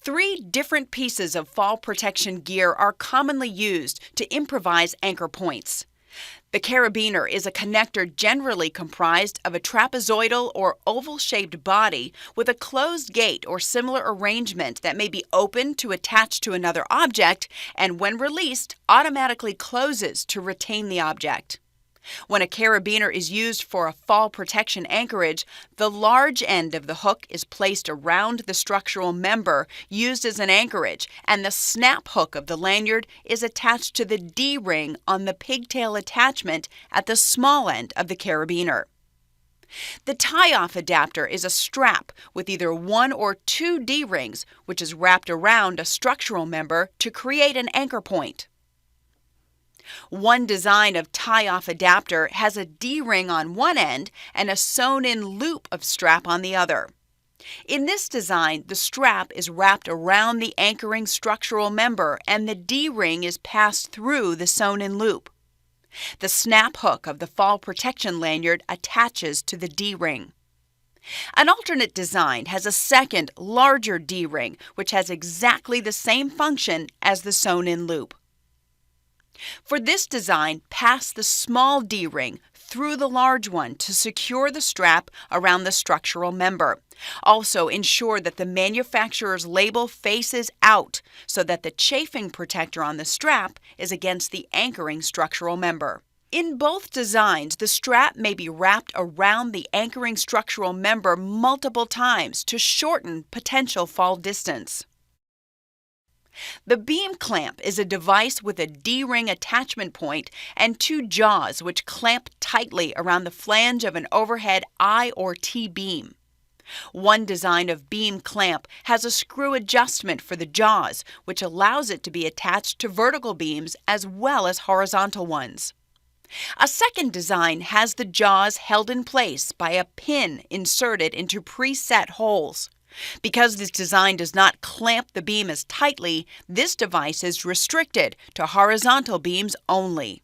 Three different pieces of fall protection gear are commonly used to improvise anchor points. The carabiner is a connector generally comprised of a trapezoidal or oval-shaped body with a closed gate or similar arrangement that may be open to attach to another object and, when released, automatically closes to retain the object. When a carabiner is used for a fall protection anchorage, the large end of the hook is placed around the structural member used as an anchorage, and the snap hook of the lanyard is attached to the D-ring on the pigtail attachment at the small end of the carabiner. The tie-off adapter is a strap with either one or two D-rings, which is wrapped around a structural member to create an anchor point. One design of tie-off adapter has a D-ring on one end and a sewn-in loop of strap on the other. In this design, the strap is wrapped around the anchoring structural member and the D-ring is passed through the sewn-in loop. The snap hook of the fall protection lanyard attaches to the D-ring. An alternate design has a second, larger D-ring, which has exactly the same function as the sewn-in loop. For this design, pass the small D-ring through the large one to secure the strap around the structural member. Also, ensure that the manufacturer's label faces out so that the chafing protector on the strap is against the anchoring structural member. In both designs, the strap may be wrapped around the anchoring structural member multiple times to shorten potential fall distance. The beam clamp is a device with a D-ring attachment point and two jaws which clamp tightly around the flange of an overhead I or T beam. One design of beam clamp has a screw adjustment for the jaws, which allows it to be attached to vertical beams as well as horizontal ones. A second design has the jaws held in place by a pin inserted into preset holes. Because this design does not clamp the beam as tightly, this device is restricted to horizontal beams only.